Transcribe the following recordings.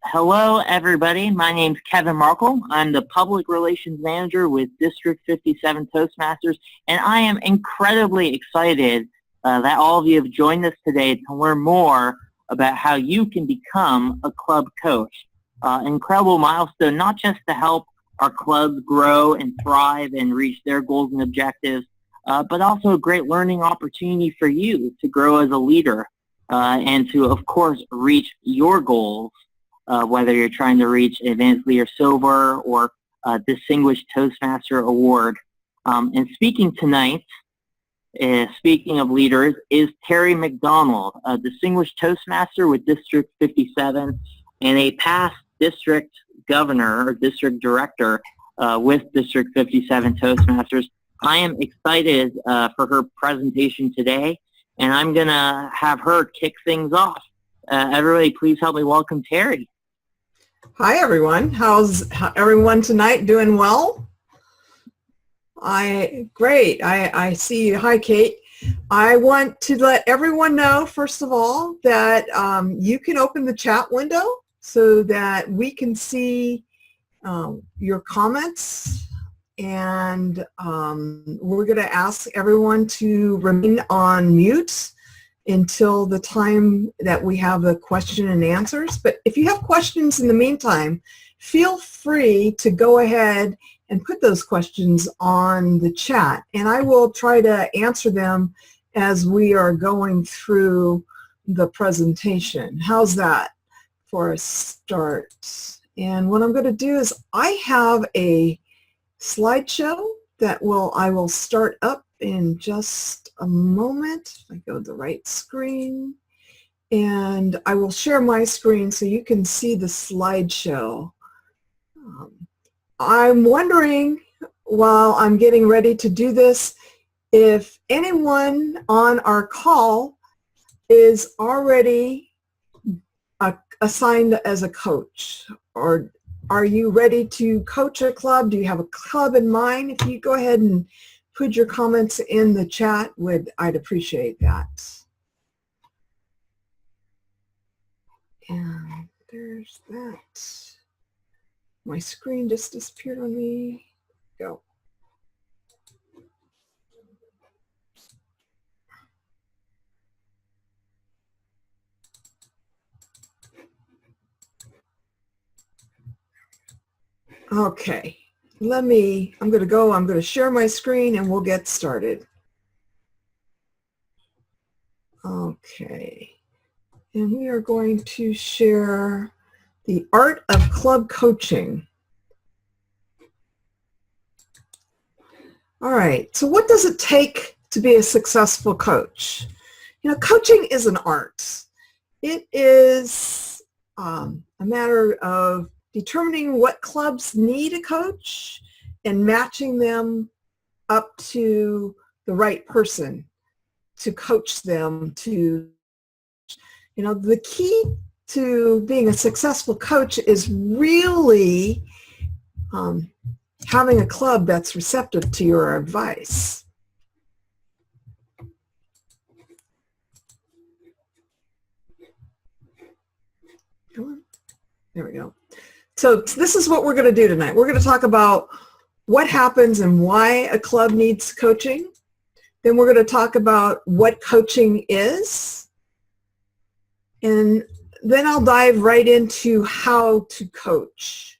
Hello, everybody. My name's Kevin Markle. I'm the Public Relations Manager with District 57 Toastmasters, and I am incredibly excited that all of you have joined us today to learn more about how you can become a club coach. Incredible milestone, not just to help our clubs grow and thrive and reach their goals and objectives, but also a great learning opportunity for you to grow as a leader and to, of course, reach your goals. Whether you're trying to reach Advanced Leader Silver or Distinguished Toastmaster Award. And speaking tonight, speaking of leaders, is Terry McDonald, a Distinguished Toastmaster with District 57 and a past District Governor or District Director with District 57 Toastmasters. I am excited for her presentation today, and I'm going to have her kick things off. Everybody, please help me welcome Terry. Hi, everyone. How's everyone tonight? Doing well? Great. I see you. Hi, Kate. I want to let everyone know, first of all, that you can open the chat window so that we can see your comments. And we're going to ask everyone to remain on mute until the time that we have the question and answers. But if you have questions in the meantime, feel free to go ahead and put those questions on the chat, and I will try to answer them as we are going through the presentation. How's that for a start? And what I'm going to do is I have a slideshow that I will start up in just a moment. If I go to the right screen, and I will share my screen so you can see the slideshow. I'm wondering, while I'm getting ready to do this, if anyone on our call is already assigned as a coach, or are you ready to coach a club? Do you have a club in mind? If you go ahead and put your comments in the chat, I'd appreciate that. And there's that. My screen just disappeared on me. Go. Okay. I'm going to share my screen and we'll get started. Okay. And we are going to share the art of club coaching. All right. So what does it take to be a successful coach? You know, coaching is an art. It is a matter of determining what clubs need a coach and matching them up to the right person to coach them to, you know, the key to being a successful coach is really having a club that's receptive to your advice. There we go. So this is what we're going to do tonight. We're going to talk about what happens and why a club needs coaching. Then we're going to talk about what coaching is. And then I'll dive right into how to coach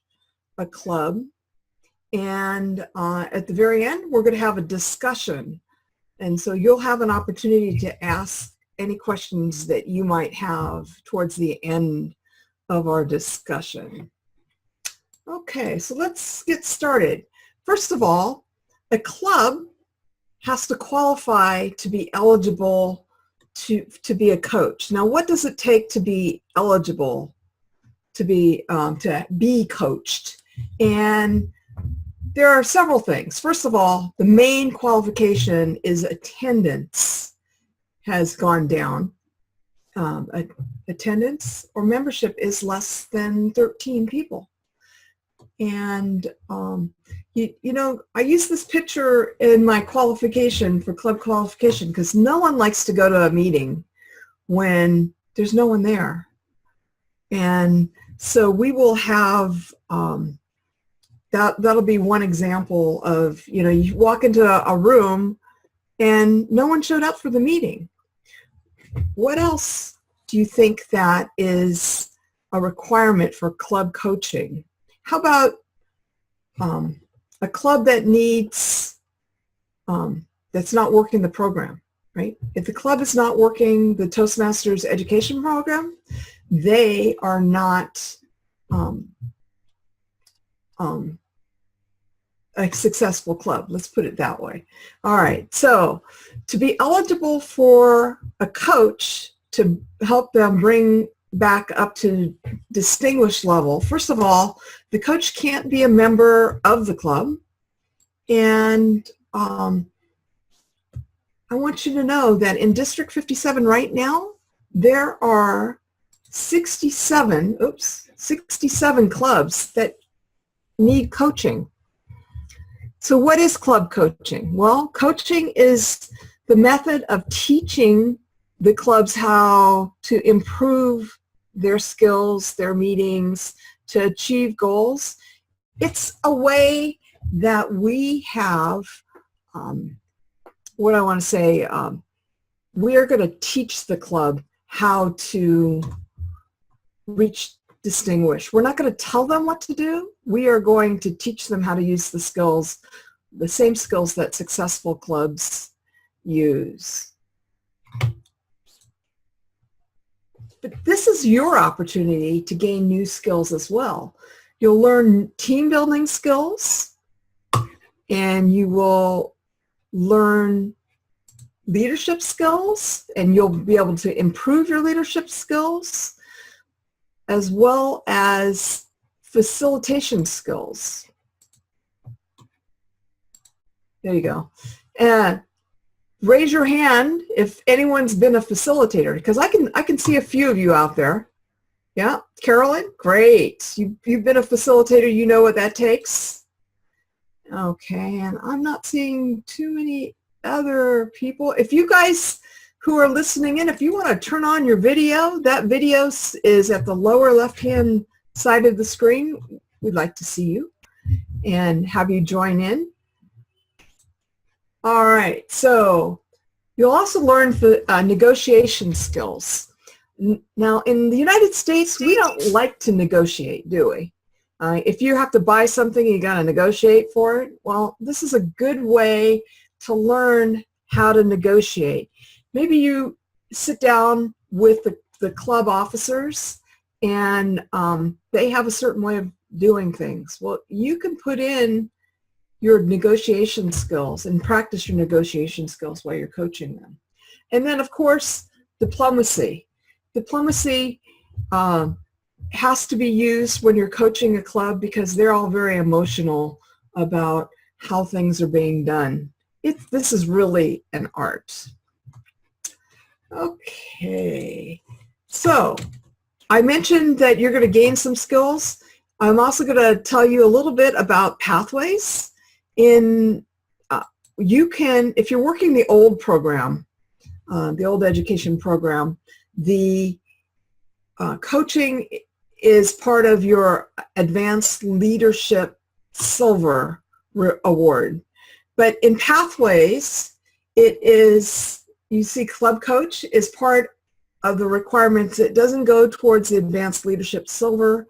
a club. And at the very end, we're going to have a discussion. And so you'll have an opportunity to ask any questions that you might have towards the end of our discussion. Okay, so let's get started. First of all, a club has to qualify to be eligible to be a coach. Now, what does it take to be eligible to be coached? And there are several things. First of all, the main qualification is attendance has gone down. Attendance or membership is less than 13 people. And, you know, I use this picture in my qualification for club qualification because no one likes to go to a meeting when there's no one there. And So we will have, that'll be one example of, you walk into a room and no one showed up for the meeting. What else do you think that is a requirement for club coaching? How about a club that needs, that's not working the program, right? If the club is not working the Toastmasters education program, they are not a successful club. Let's put it that way. All right. So to be eligible for a coach to help them bring back up to distinguished level, first of all, the coach can't be a member of the club. And I want you to know that in District 57 right now, there are 67 clubs that need coaching. So what is club coaching? Well, coaching is the method of teaching the clubs how to improve their skills, their meetings, to achieve goals. It's a way that we have, what I want to say, we are going to teach the club how to reach distinguish. We're not going to tell them what to do. We are going to teach them how to use the skills, the same skills that successful clubs use. But this is your opportunity to gain new skills as well. You'll learn team building skills, and you will learn leadership skills, and you'll be able to improve your leadership skills, as well as facilitation skills. There you go. And raise your hand if anyone's been a facilitator, because I can see a few of you out there. Yeah, Carolyn, great. You've been a facilitator. You know what that takes. Okay, and I'm not seeing too many other people. If you guys who are listening in, if you want to turn on your video, that video is at the lower left-hand side of the screen. We'd like to see you and have you join in. All right, so you'll also learn negotiation skills. Now, in the United States, we don't like to negotiate, do we? If you have to buy something, you got to negotiate for it. Well, this is a good way to learn how to negotiate. Maybe you sit down with the club officers and they have a certain way of doing things. Well, you can put in your negotiation skills and practice your negotiation skills while you're coaching them. And then, of course, diplomacy. Diplomacy has to be used when you're coaching a club because they're all very emotional about how things are being done. This is really an art. Okay, so I mentioned that you're going to gain some skills. I'm also going to tell you a little bit about pathways. You can, if you're working the old program, the old education program, the coaching is part of your Advanced Leadership Silver Award. But in pathways, it is, you see club coach is part of the requirements. It doesn't go towards the Advanced Leadership Silver,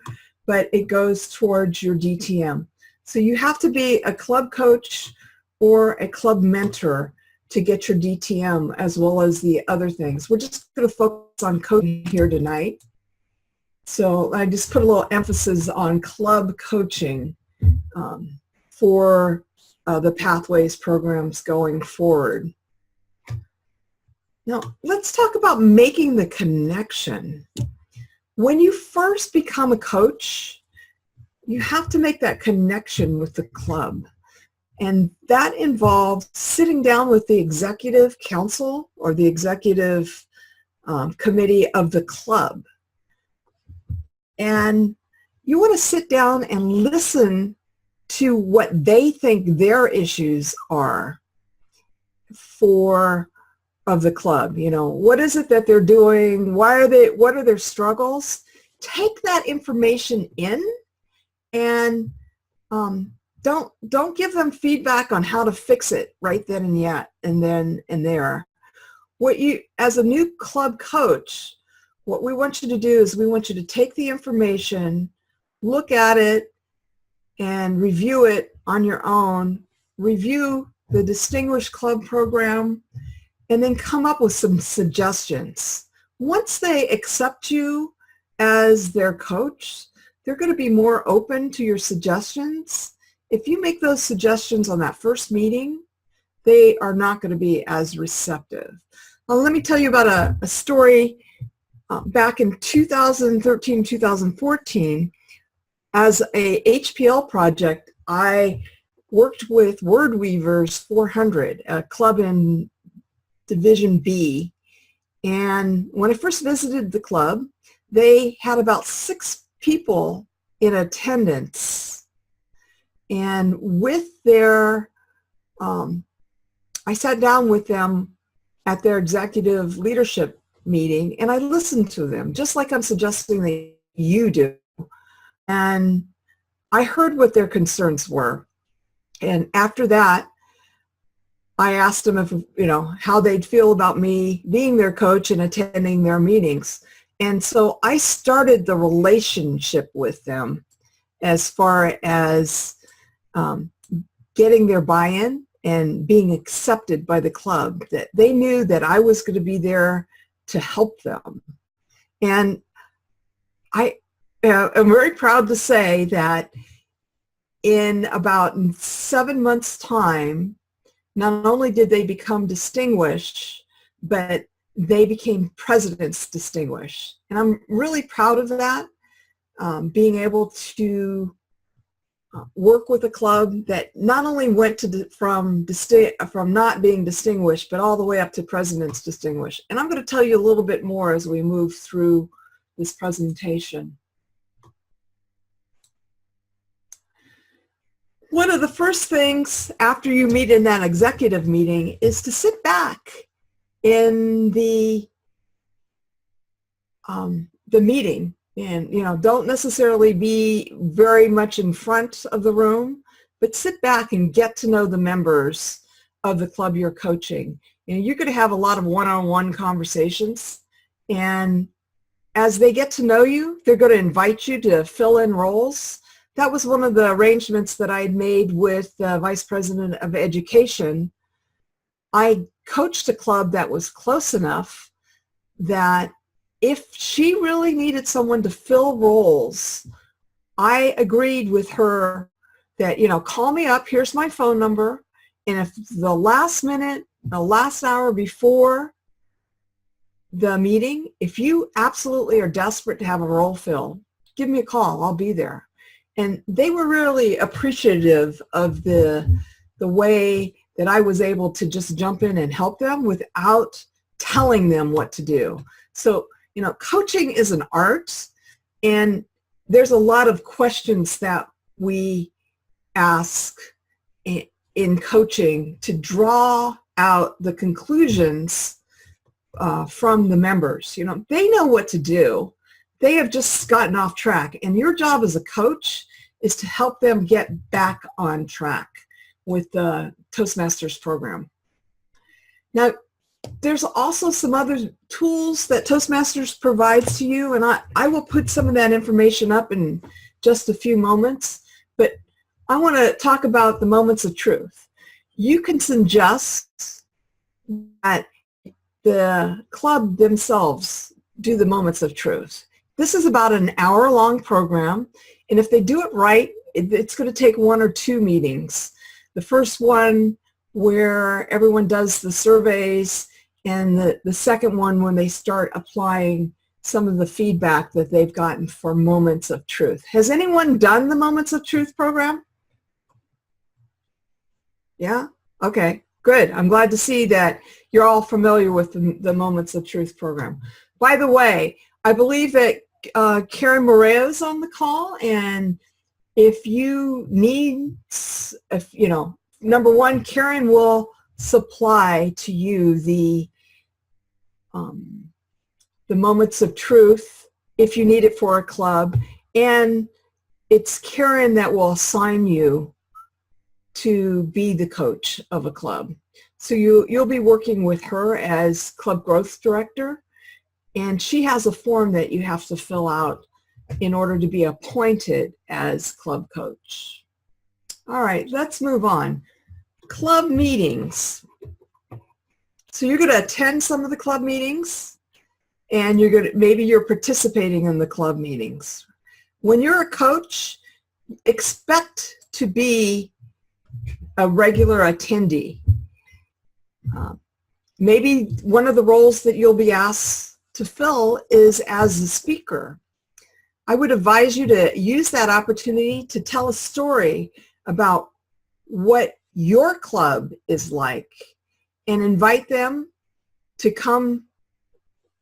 but it goes towards your DTM. So you have to be a club coach or a club mentor to get your DTM as well as the other things. We're just going to focus on coaching here tonight. So I just put a little emphasis on club coaching for the Pathways programs going forward. Now, let's talk about making the connection. When you first become a coach, you have to make that connection with the club. And that involves sitting down with the executive council or the executive committee of the club. And you want to sit down and listen to what they think their issues are of the club. You know, what is it that they're doing? What are their struggles? take that information in and don't give them feedback on how to fix it right then and yet and then and there. As a new club coach, what we want you to do is we want you to take the information, look at it, and review it on your own, review the Distinguished Club program, and then come up with some suggestions. Once they accept you as their coach, they're going to be more open to your suggestions. If you make those suggestions on that first meeting, they are not going to be as receptive. Well, let me tell you about a story. Back in 2013, 2014, as a HPL project, I worked with Word Weavers 400, a club in Division B. And when I first visited the club, they had about 6 people in attendance. And with their, I sat down with them at their executive leadership meeting, and I listened to them, just like I'm suggesting that you do. And I heard what their concerns were. And after that, I asked them if, how they'd feel about me being their coach and attending their meetings. And so I started the relationship with them as far as getting their buy-in and being accepted by the club, that they knew that I was going to be there to help them. And I'm very proud to say that in about 7 months' time, not only did they become distinguished, but they became President's Distinguished. And I'm really proud of that, being able to work with a club that not only went from not being distinguished, but all the way up to President's Distinguished. And I'm going to tell you a little bit more as we move through this presentation. One of the first things after you meet in that executive meeting is to sit back in the meeting. And, don't necessarily be very much in front of the room, but sit back and get to know the members of the club you're coaching. You're going to have a lot of one-on-one conversations. And as they get to know you, they're going to invite you to fill in roles. That was one of the arrangements that I had made with the Vice President of Education. I coached a club that was close enough that if she really needed someone to fill roles, I agreed with her that, call me up, here's my phone number, and if the last minute, the last hour before the meeting, if you absolutely are desperate to have a role filled, give me a call, I'll be there. And they were really appreciative of the way that I was able to just jump in and help them without telling them what to do. So, coaching is an art, and there's a lot of questions that we ask in coaching to draw out the conclusions from the members. They know what to do. They have just gotten off track, and your job as a coach is to help them get back on track with the Toastmasters program. Now, there's also some other tools that Toastmasters provides to you, and I will put some of that information up in just a few moments, but I want to talk about the moments of truth. You can suggest that the club themselves do the moments of truth. This is about an hour-long program, and if they do it right, it's going to take 1 or 2 meetings. The first one where everyone does the surveys, and the second one when they start applying some of the feedback that they've gotten for Moments of Truth. Has anyone done the Moments of Truth program? Yeah? Okay, good. I'm glad to see that you're all familiar with the Moments of Truth program. By the way, I believe that Karen Morea is on the call, and if you need, number one, Karen will supply to you the Moments of Truth if you need it for a club, and it's Karen that will assign you to be the coach of a club. So you'll be working with her as club growth director, and she has a form that you have to fill out in order to be appointed as club coach. All right, let's move on. Club meetings. So you're going to attend some of the club meetings, and maybe you're participating in the club meetings. When you're a coach, expect to be a regular attendee. Maybe one of the roles that you'll be asked to fill is as a speaker. I would advise you to use that opportunity to tell a story about what your club is like and invite them to come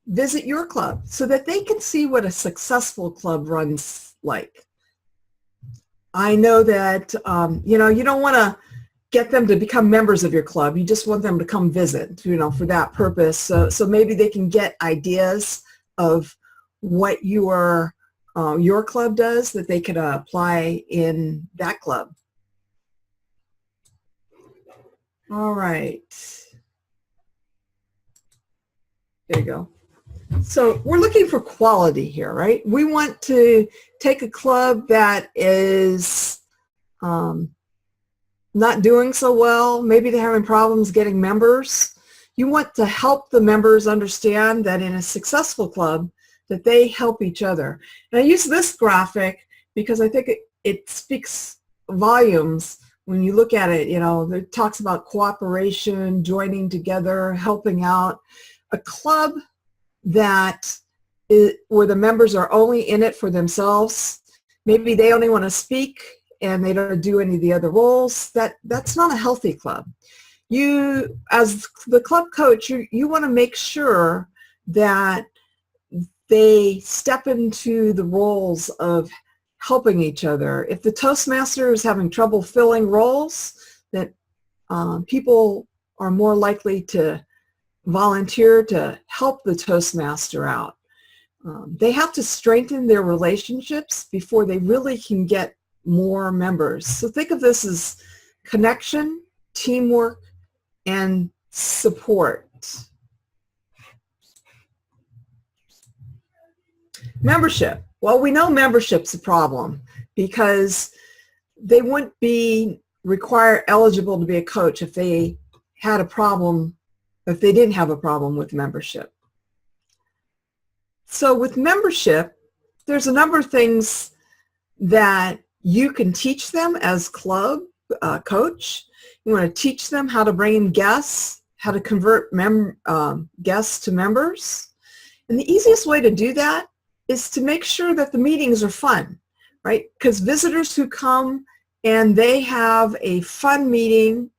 visit your club so that they can see what a successful club runs like. I know that, you don't want to get them to become members of your club. You just want them to come visit, for that purpose. So maybe they can get ideas of what your club does that they could apply in that club. All right. There you go. So we're looking for quality here, right? We want to take a club that is not doing so well. Maybe they're having problems getting members. You want to help the members understand that in a successful club that they help each other. And I use this graphic because I think it speaks volumes when you look at it. It talks about cooperation, joining together, helping out. A club where the members are only in it for themselves, maybe they only want to speak and they don't do any of the other roles, that's not a healthy club. You, as the club coach, you want to make sure that they step into the roles of helping each other. If the Toastmaster is having trouble filling roles, that people are more likely to volunteer to help the Toastmaster out. They have to strengthen their relationships before they really can get more members. So think of this as connection, teamwork, and support. Membership. Well, we know membership's a problem because they wouldn't be eligible to be a coach if they had a problem, if they didn't have a problem with membership. So with membership, there's a number of things that you can teach them as club coach. You want to teach them how to bring in guests, how to convert guests to members. And the easiest way to do that is to make sure that the meetings are fun, right? Because visitors who come and they have a fun meeting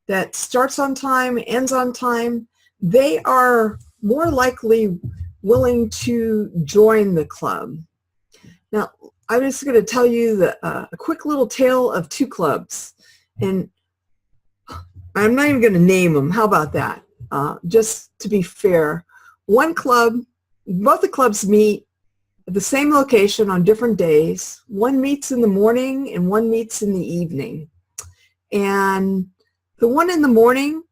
that starts on time, ends on time, they are more likely willing to join the club. Now, I'm just going to tell you a quick little tale of two clubs, and I'm not even going to name them. How about that? Just to be fair, both the clubs meet at the same location on different days. One meets in the morning and one meets in the evening. And the one in the morning,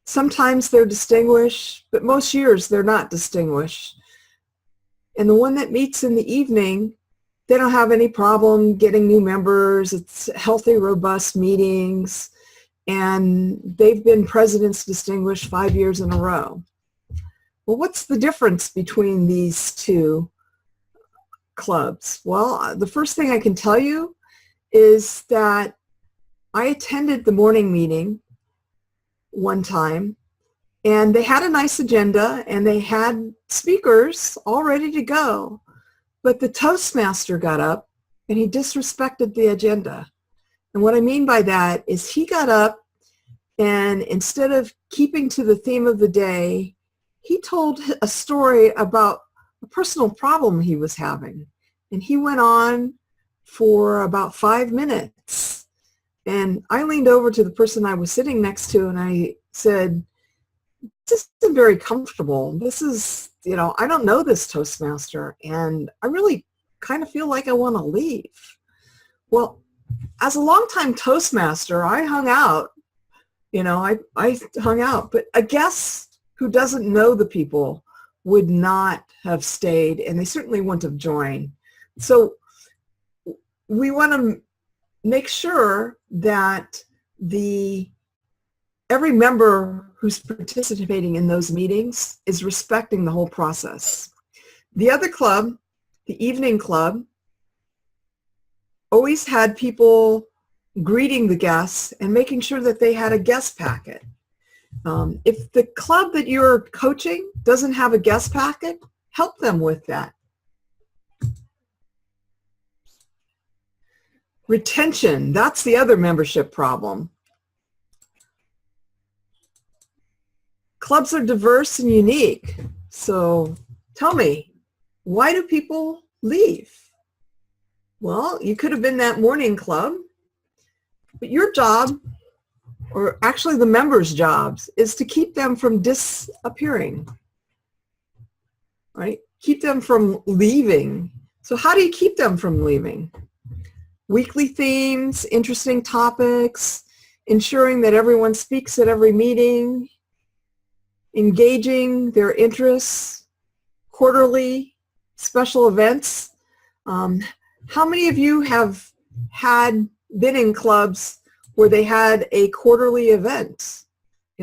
sometimes they're distinguished, but most years they're not distinguished. And the one that meets in the evening, they don't have any problem getting new members. It's healthy, robust meetings, and they've been President's Distinguished 5 years in a row. Well, what's the difference between these two clubs? Well, the first thing I can tell you is that I attended the morning meeting one time, and they had a nice agenda, and they had speakers all ready to go. But the Toastmaster got up, and he disrespected the agenda. And what I mean by that is he got up, and instead of keeping to the theme of the day, he told a story about a personal problem he was having. And he went on for about 5 minutes. And I leaned over to the person I was sitting next to, and I said, this isn't very comfortable. This is, I don't know this Toastmaster, and I really kind of feel like I want to leave. Well, as a longtime Toastmaster, I hung out, I hung out, but a guest who doesn't know the people would not have stayed, and they certainly wouldn't have joined. So we want to make sure that every member who's participating in those meetings is respecting the whole process. The other club, the evening club, always had people greeting the guests and making sure that they had a guest packet. If the club that you're coaching doesn't have a guest packet, help them with that. Retention, that's the other membership problem. Clubs are diverse and unique. So tell me, why do people leave? Well, you could have been that morning club, but your job, or actually the members' jobs, is to keep them from disappearing, right? Keep them from leaving. So how do you keep them from leaving? Weekly themes, interesting topics, ensuring that everyone speaks at every meeting, engaging their interests, quarterly special events. How many of you have been in clubs where they had a quarterly event?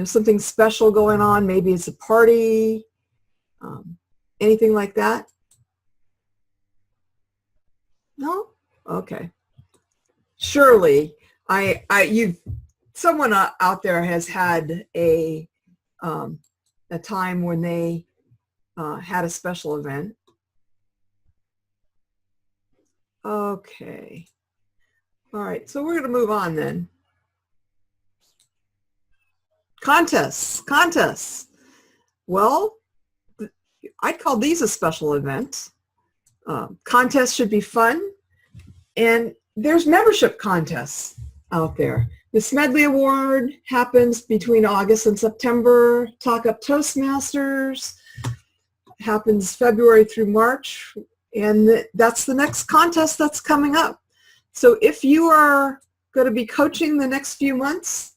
Something special going on, maybe it's a party, anything like that? No? Okay. Surely, someone out there has had a time when they had a special event. Okay. All right, so we're going to move on then. Contests. Well, I'd call these a special event. Contests should be fun, and there's membership contests out there. The Smedley Award happens between August and September. Talk Up Toastmasters happens February through March, and that's the next contest that's coming up. So if you are going to be coaching the next few months,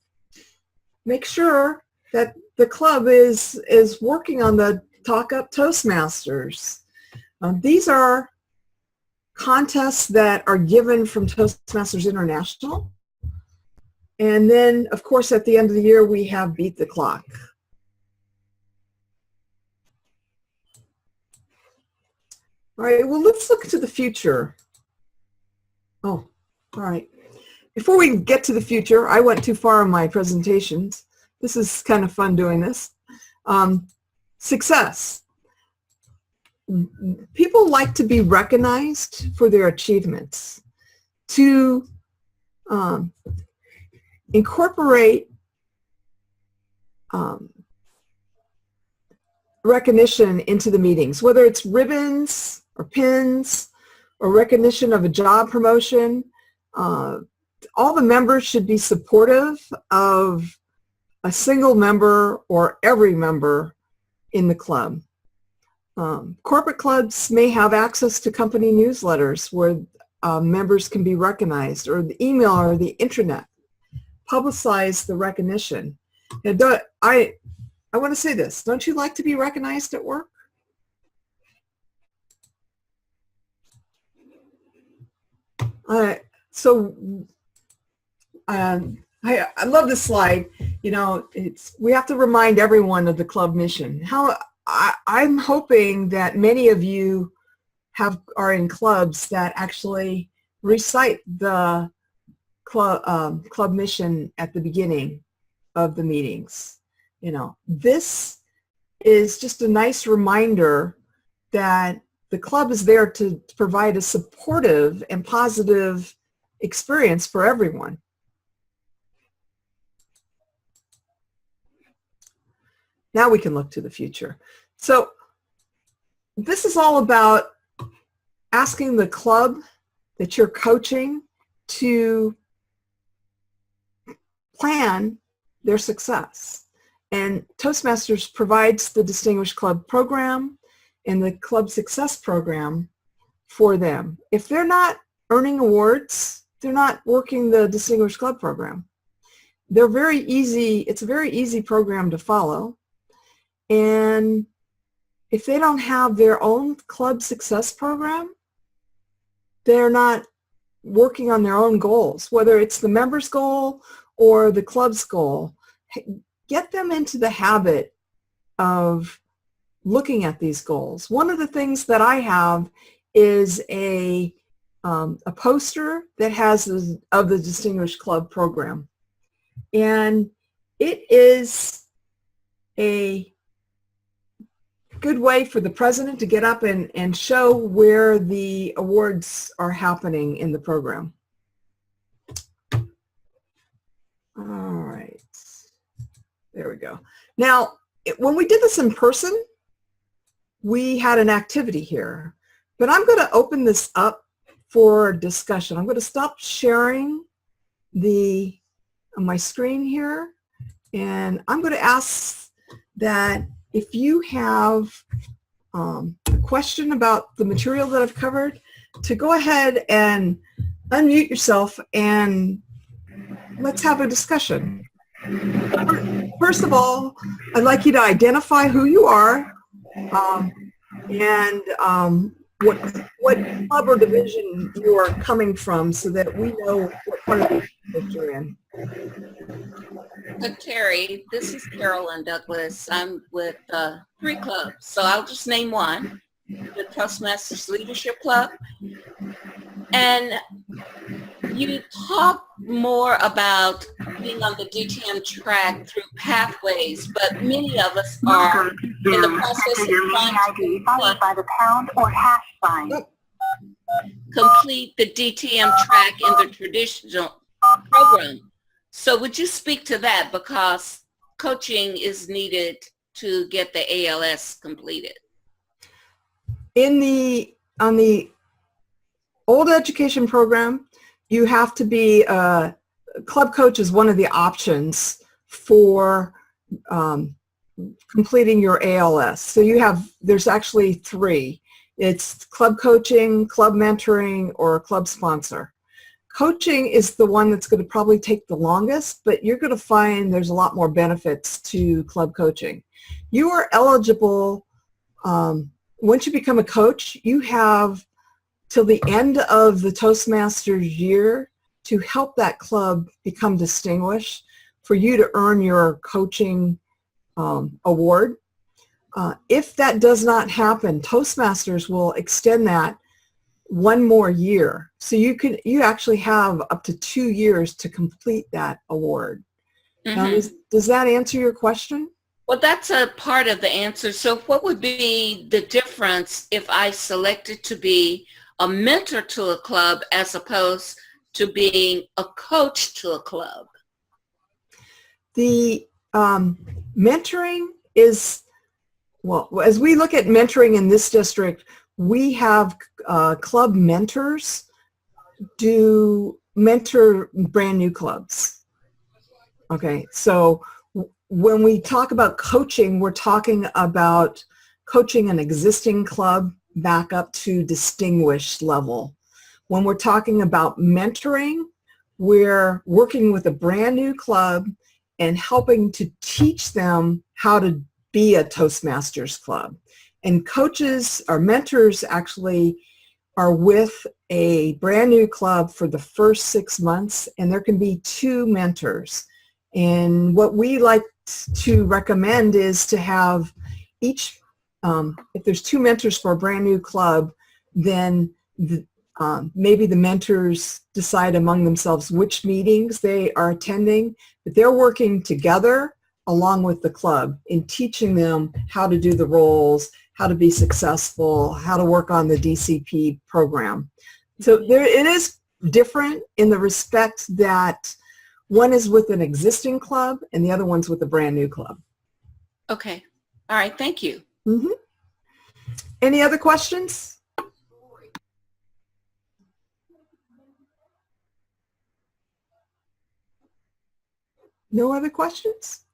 make sure that the club is working on the Talk Up Toastmasters. These are contests that are given from Toastmasters International. And then, of course, at the end of the year, we have Beat the Clock. All right, well, let's look to the future. Oh, all right. Before we get to the future, I went too far in my presentations. This is kind of fun doing this. Success. People like to be recognized for their achievements. To incorporate recognition into the meetings, whether it's ribbons or pins or recognition of a job promotion. All the members should be supportive of a single member or every member in the club. Corporate clubs may have access to company newsletters where members can be recognized, or the email or the intranet. Publicize the recognition. And I want to say this. Don't you like to be recognized at work? I love this slide. We have to remind everyone of the club mission. I'm hoping that many of you are in clubs that actually recite the club mission at the beginning of the meetings. This is just a nice reminder that the club is there to provide a supportive and positive experience for everyone. Now we can look to the future. So this is all about asking the club that you're coaching to plan their success. And Toastmasters provides the Distinguished Club program and the Club Success program for them. If they're not earning awards, they're not working the Distinguished Club program. They're very easy. It's a very easy program to follow. And if they don't have their own Club Success program, they're not working on their own goals, whether it's the member's goal or the club's goal. Get them into the habit of looking at these goals. One of the things that I have is a poster that has of the Distinguished Club program. And it is a good way for the president to get up and show where the awards are happening in the program. All right. There we go. Now, when we did this in person, we had an activity here, but I'm going to open this up for discussion. I'm going to stop sharing my screen here, and I'm going to ask that if you have a question about the material that I've covered, to go ahead and unmute yourself and let's have a discussion. First of all, I'd like you to identify who you are and what club or division you are coming from so that we know what part of the district you're in. Terry, this is Carolyn Douglas. I'm with 3 clubs, so I'll just name one, the Toastmasters Leadership Club. And you talk more about being on the DTM track through pathways, but many of us are in the process of trying to complete the DTM track in the traditional program. So would you speak to that, because coaching is needed to get the ALS completed? On the old education program, you have to be a club coach is one of the options for completing your ALS. So there's actually 3. It's club coaching, club mentoring, or club sponsor. Coaching is the one that's going to probably take the longest, but you're going to find there's a lot more benefits to club coaching. You are eligible, once you become a coach, you have till the end of the Toastmasters year to help that club become distinguished for you to earn your coaching award. If that does not happen, Toastmasters will extend that 1 more year. So you actually have up to 2 years to complete that award. Mm-hmm. Now, does that answer your question? Well, that's a part of the answer. So what would be the difference if I selected to be a mentor to a club as opposed to being a coach to a club? The mentoring is, well, as we look at mentoring in this district, we have club mentors do mentor brand new clubs. Okay, so when we talk about coaching, we're talking about coaching an existing club back up to distinguished level. When we're talking about mentoring, we're working with a brand new club and helping to teach them how to be a Toastmasters club. And coaches or mentors actually are with a brand new club for the first 6 months, and there can be 2 mentors. And what we like to recommend is to have each, if there's 2 mentors for a brand new club, then maybe the mentors decide among themselves which meetings they are attending, but they're working together along with the club in teaching them how to do the roles, how to be successful, how to work on the DCP program. So it is different in the respect that one is with an existing club and the other one's with a brand new club. Okay. All right. Thank you. Mm-hmm. Any other questions? No other questions?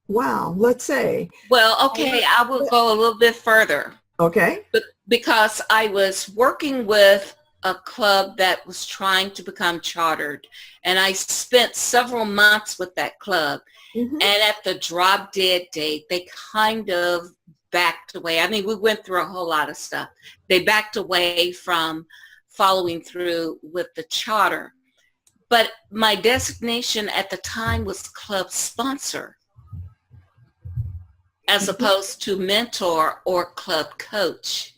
Wow, let's say. Well, okay, I will go a little bit further. Okay. Because I was working with a club that was trying to become chartered, and I spent several months with that club. Mm-hmm. And at the drop dead date, they kind of backed away. I mean, we went through a whole lot of stuff. They backed away from following through with the charter. But my designation at the time was club sponsor, as opposed to mentor or club coach.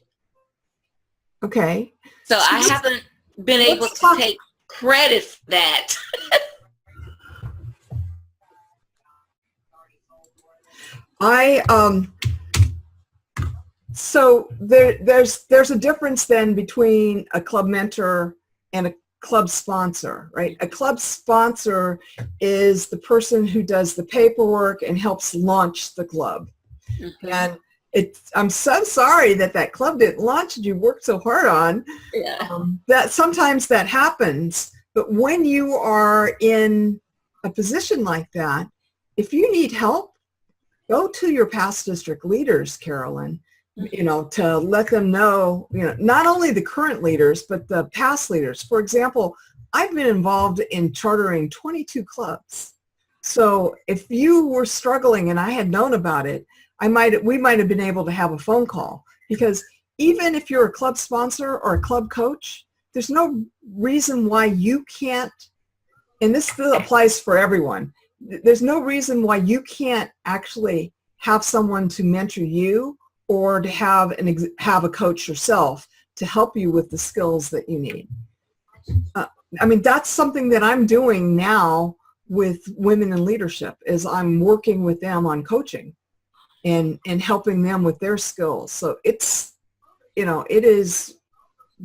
Okay. So I haven't been able to take credit for that. So there's a difference then between a club mentor and a club sponsor, right? A club sponsor is the person who does the paperwork and helps launch the club. Mm-hmm. And I'm so sorry that club didn't launch that you worked so hard on. Yeah. That sometimes that happens, but when you are in a position like that, if you need help, go to your past district leaders, Carolyn, to let them know, not only the current leaders, but the past leaders. For example, I've been involved in chartering 22 clubs. So if you were struggling and I had known about it, we might have been able to have a phone call, because even if you're a club sponsor or a club coach, there's no reason why you can't, and this still applies for everyone, there's no reason why you can't actually have someone to mentor you or to have a coach yourself to help you with the skills that you need. That's something that I'm doing now with women in leadership, is I'm working with them on coaching and helping them with their skills. So it is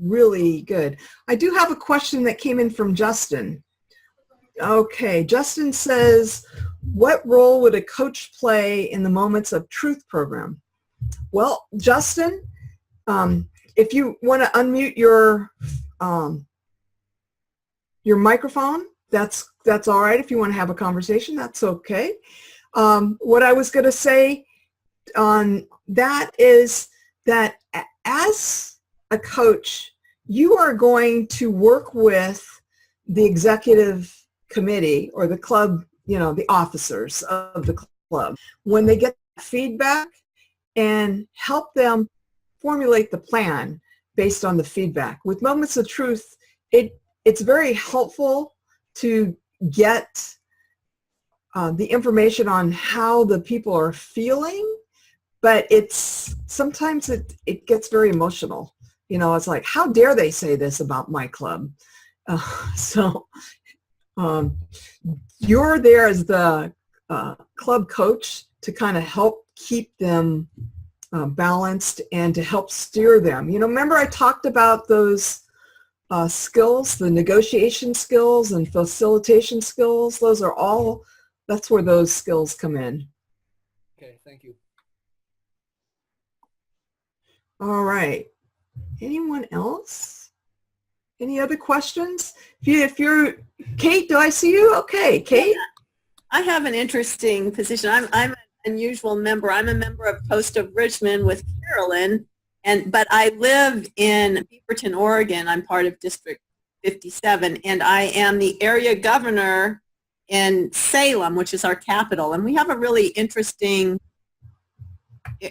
really good. I do have a question that came in from Justin. Okay, Justin says, what role would a coach play in the Moments of Truth program? Well, Justin, if you want to unmute your microphone, that's all right. If you want to have a conversation, that's okay. What I was going to say on that is that as a coach, you are going to work with the executive committee or the club, the officers of the club, when they get feedback, and help them formulate the plan based on the feedback. With Moments of Truth, it's very helpful to get the information on how the people are feeling, but sometimes it gets very emotional. It's like, how dare they say this about my club? You're there as the club coach to kind of help keep them balanced and to help steer them. Remember I talked about those skills, the negotiation skills and facilitation skills? That's where those skills come in. Okay, thank you. All right. Anyone else? Any other questions? If you're Kate, do I see you? Okay, Kate. I have an interesting position. I'm an unusual member. I'm a member of Coast of Richmond with Carolyn, but I live in Beaverton, Oregon. I'm part of District 57, and I am the area governor in Salem, which is our capital. And we have a really interesting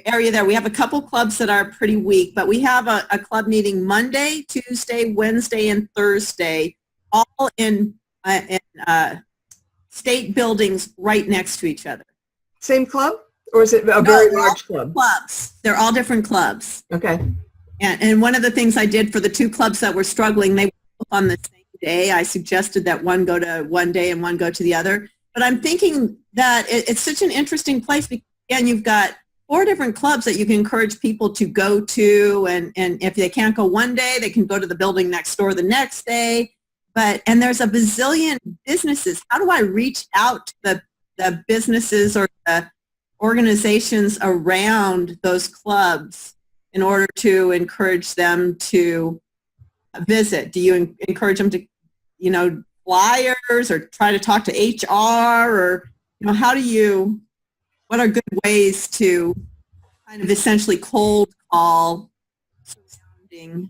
area there. We have a couple clubs that are pretty weak, but we have a club meeting Monday, Tuesday, Wednesday, and Thursday, all in state buildings right next to each other. Same club? Or is it a very large club? Clubs. They're all different clubs. Okay. And one of the things I did for the two clubs that were struggling, they were both on the same day. I suggested that one go to one day and one go to the other. But I'm thinking that it's such an interesting place because, again, you've got 4 different clubs that you can encourage people to go to. And if they can't go one day, they can go to the building next door the next day. And there's a bazillion businesses. How do I reach out to the businesses or the organizations around those clubs in order to encourage them to visit? Do you encourage them to, flyers or try to talk to HR or, how do you? what are good ways to kind of essentially cold call surrounding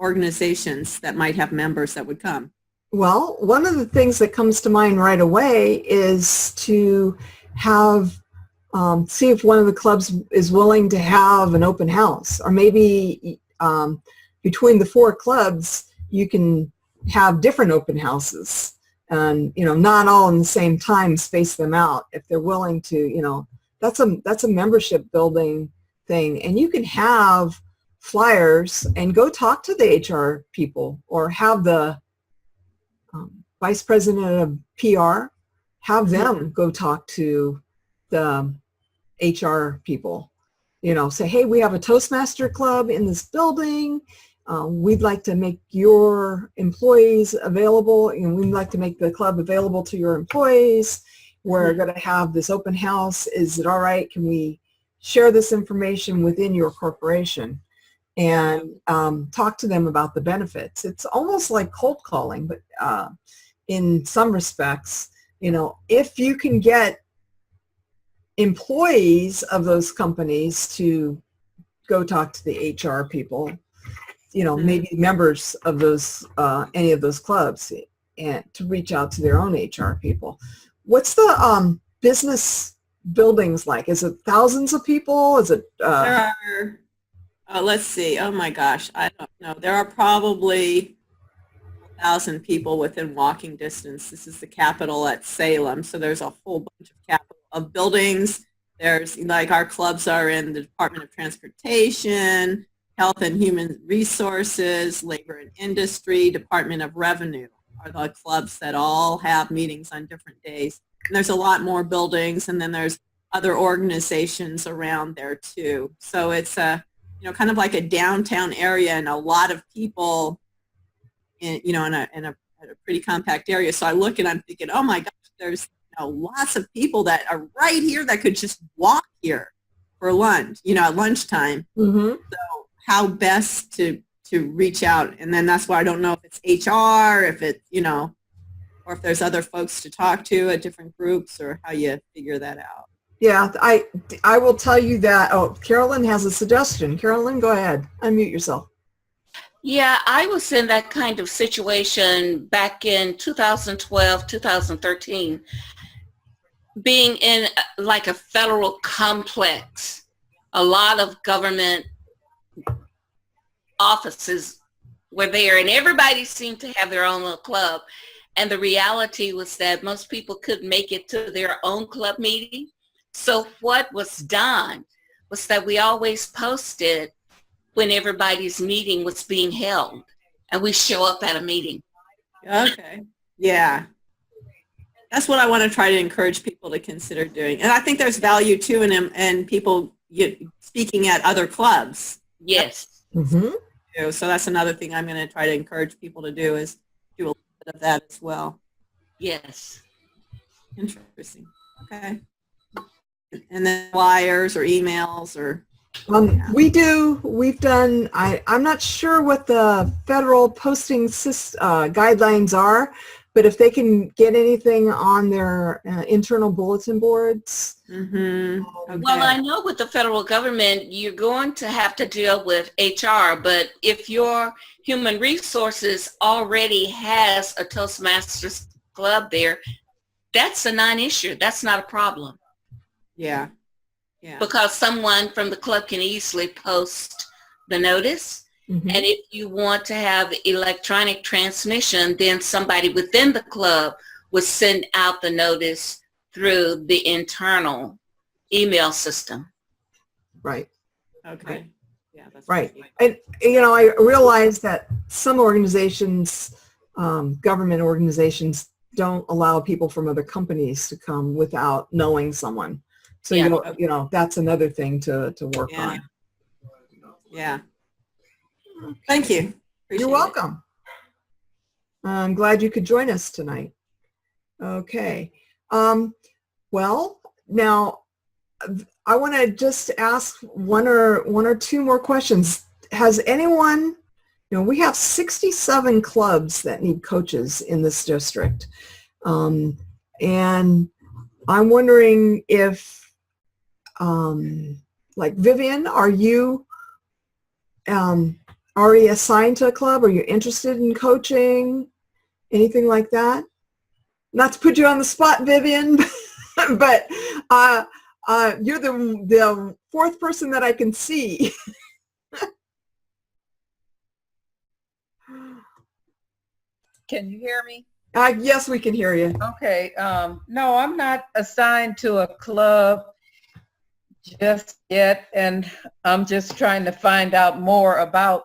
organizations that might have members that would come? Well, one of the things that comes to mind right away is to have, see if one of the clubs is willing to have an open house, or maybe between the 4 clubs, you can have different open houses, and not all in the same time, space them out. If they're willing to, that's a membership building thing, and you can have flyers and go talk to the HR people, or have the vice president of PR, have them go talk to the HR people. Say, hey, we have a Toastmaster club in this building. We'd like to make your employees available, and we'd like to make the club available to your employees. We're going to have this open house. Is it all right? Can we share this information within your corporation? And talk to them about the benefits. It's almost like cold calling, but in some respects, if you can get employees of those companies to go talk to the HR people, maybe members of those, any of those clubs, and to reach out to their own HR people. What's the business buildings like? Is it thousands of people? Is it? There are, let's see, oh my gosh, I don't know. There are probably 1,000 people within walking distance. This is the Capitol at Salem, so there's a whole bunch of buildings. There's, like, our clubs are in the Department of Transportation, Health and Human Resources, Labor and Industry, Department of Revenue are the clubs that all have meetings on different days. And there's a lot more buildings, and then there's other organizations around there too. So it's a, kind of like a downtown area, and a lot of people in a pretty compact area. So I look and I'm thinking, oh my gosh, there's lots of people that are right here that could just walk here for lunch, at lunchtime. Mm-hmm. So how best to reach out? And then that's why I don't know if it's HR, if it, or if there's other folks to talk to at different groups, or how you figure that out. Yeah, I will tell you that. Oh, Carolyn has a suggestion. Carolyn, go ahead. Unmute yourself. Yeah, I was in that kind of situation back in 2012, 2013, being in like a federal complex. A lot of government offices were there, and everybody seemed to have their own little club. And the reality was that most people couldn't make it to their own club meeting. So what was done was that we always posted when everybody's meeting was being held, and we show up at a meeting. Okay. Yeah. That's what I want to try to encourage people to consider doing. And I think there's value too in people speaking at other clubs. Yes. Mm-hmm. So that's another thing I'm going to try to encourage people to do, is do a little bit of that as well. Yes. Interesting. Okay. And then flyers or emails or... We've done, I'm not sure what the federal posting guidelines are, but if they can get anything on their internal bulletin boards. Mm-hmm. Okay. Well, I know with the federal government, you're going to have to deal with HR, but if your human resources already has a Toastmasters club there, that's a non-issue. That's not a problem. Yeah. Yeah. Because someone from the club can easily post the notice. Mm-hmm. And if you want to have electronic transmission, then somebody within the club would send out the notice through the internal email system. Right. Okay. Right. Yeah, that's right. And, I realize that some organizations, government organizations, don't allow people from other companies to come without knowing someone. So, Yeah. That's another thing to work Yeah. on. Yeah. Thank you. Appreciate You're welcome. I'm glad you could join us tonight. Okay. Well, now I want to just ask one or two more questions. Has anyone, we have 67 clubs that need coaches in this district. And I'm wondering if like Vivian, are you already assigned to a club? Are you interested in coaching? Anything like that? Not to put you on the spot, Vivian, but you're the fourth person that I can see. Can you hear me? Yes, we can hear you. Okay. No, I'm not assigned to a club just yet, and I'm just trying to find out more about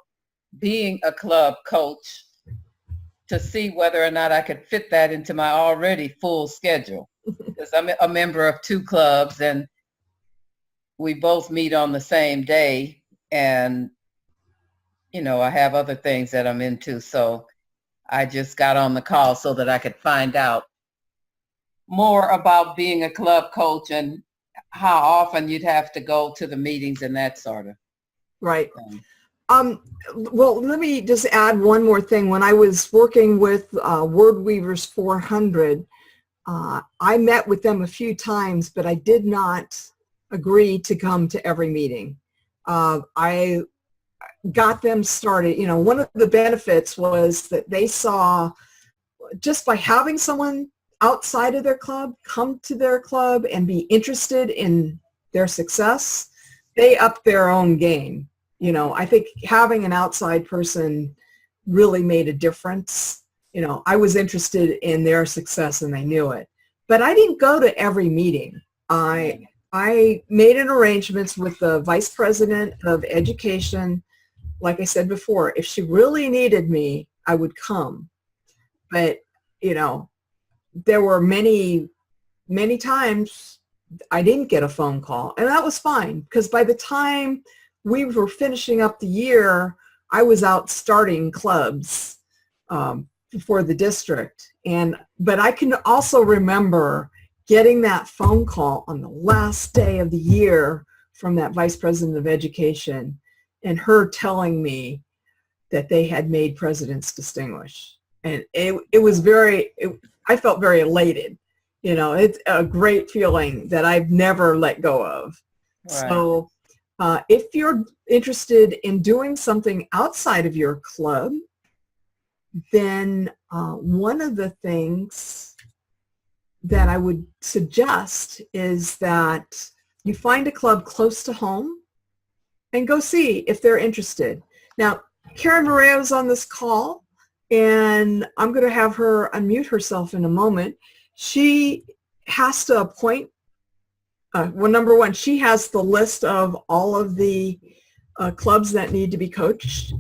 being a club coach to see whether or not I could fit that into my already full schedule. Because I'm a member of 2 clubs, and we both meet on the same day, and I have other things that I'm into, so I just got on the call so that I could find out more about being a club coach and how often you'd have to go to the meetings and that sort of Right. thing. Well, let me just add one more thing. When I was working with WordWeavers 400, I met with them a few times, but I did not agree to come to every meeting. I got them started. One of the benefits was that they saw, just by having someone outside of their club come to their club and be interested in their success, they upped their own game. I think having an outside person really made a difference. I was interested in their success and they knew it. But I didn't go to every meeting. I made an arrangements with the vice president of education. Like I said before, if she really needed me, I would come. But, there were many, many times I didn't get a phone call, and that was fine, because by the time we were finishing up the year, I was out starting clubs for the district. But I can also remember getting that phone call on the last day of the year from that vice president of education, and her telling me that they had made President's Distinguished. And it was I felt very elated. It's a great feeling that I've never let go of. Right. So if you're interested in doing something outside of your club, then one of the things that I would suggest is that you find a club close to home and go see if they're interested. Now, Karen Moreo is on this call, and I'm going to have her unmute herself in a moment. She has to appoint, well, number one, she has the list of all of the clubs that need to be coached,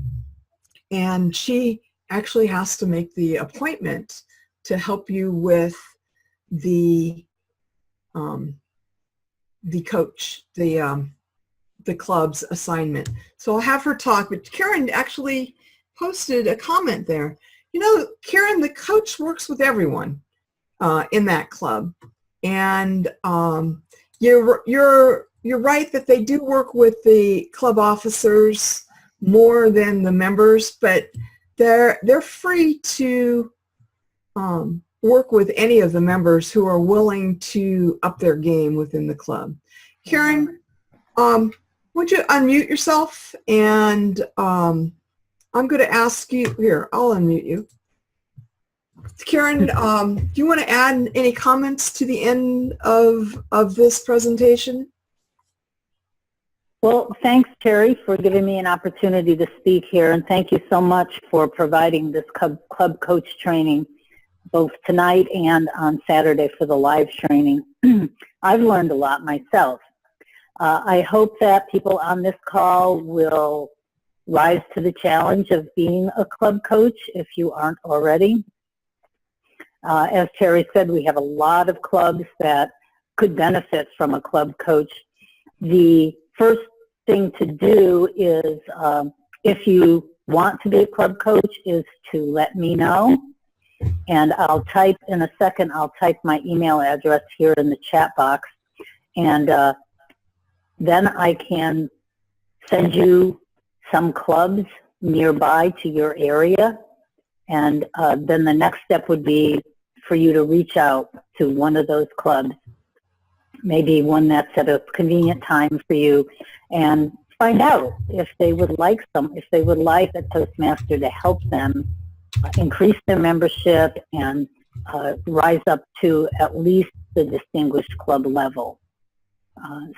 and she actually has to make the appointment to help you with the coach, the club's assignment. So I'll have her talk, but Karen actually posted a comment there. Karen, the coach works with everyone in that club, and you're right that they do work with the club officers more than the members, but they're free to work with any of the members who are willing to up their game within the club. Karen, would you unmute yourself? And I'm going to ask you, here, I'll unmute you. Karen, do you want to add any comments to the end of this presentation? Well, thanks, Terry, for giving me an opportunity to speak here, and thank you so much for providing this club coach training, both tonight and on Saturday for the live training. I've learned a lot myself. I hope that people on this call will rise to the challenge of being a club coach if you aren't already. As Terry said, we have a lot of clubs that could benefit from a club coach. The first thing to do is, if you want to be a club coach, is to let me know. And I'll type in a second, I'll type my email address here in the chat box. And then I can send you some clubs nearby to your area. And then the next step would be for you to reach out to one of those clubs maybe one that's at a convenient time for you, and find out if they would like a Toastmaster to help them increase their membership and rise up to at least the distinguished club level.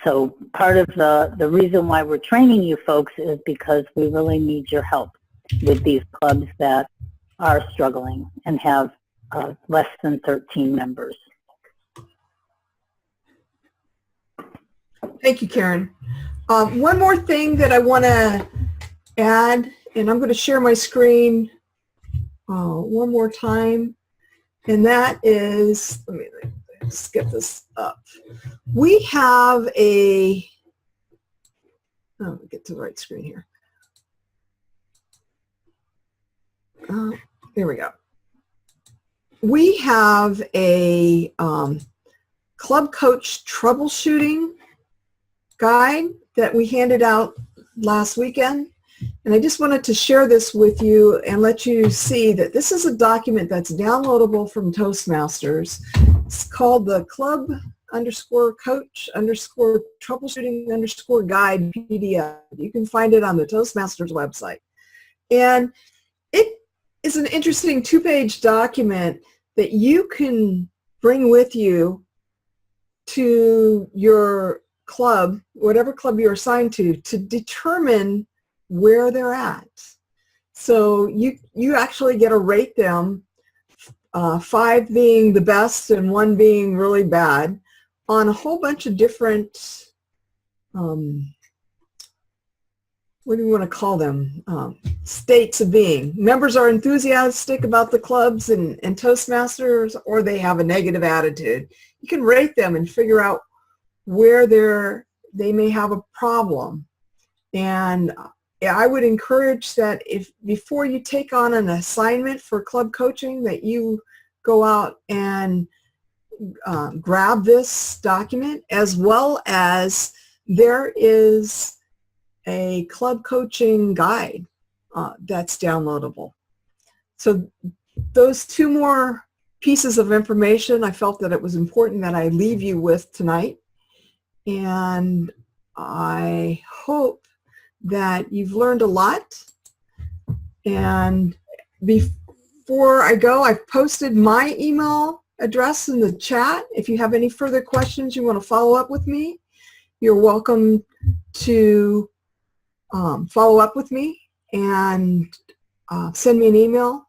So part of the reason why we're training you folks is because we really need your help with these clubs that are struggling and have less than 13 members. Thank you, Karen. One more thing that I want to add, and I'm going to share my screen one more time, and that is, let me just get this up. We have a, get to the right screen here. There we go. We have a club coach troubleshooting guide that we handed out last weekend. And I just wanted to share this with you and let you see that this is a document that's downloadable from Toastmasters. It's called the club_coach_troubleshooting_guide PDF. You can find it on the Toastmasters website. And it is an interesting 2-page document that you can bring with you to your club, whatever club you're assigned to determine where they're at. So you actually get to rate them, 5 being the best and 1 being really bad, on a whole bunch of different, what do you want to call them, states of being. Members are enthusiastic about the clubs and Toastmasters, or they have a negative attitude. You can rate them and figure out where they may have a problem. And I would encourage that if before you take on an assignment for club coaching, that you go out and grab this document, as well as there is a club coaching guide that's downloadable. So those 2 more pieces of information, I felt that it was important that I leave you with tonight. And I hope that you've learned a lot. And before I go, I've posted my email address in the chat. If you have any further questions you want to follow up with me, you're welcome to follow up with me and send me an email.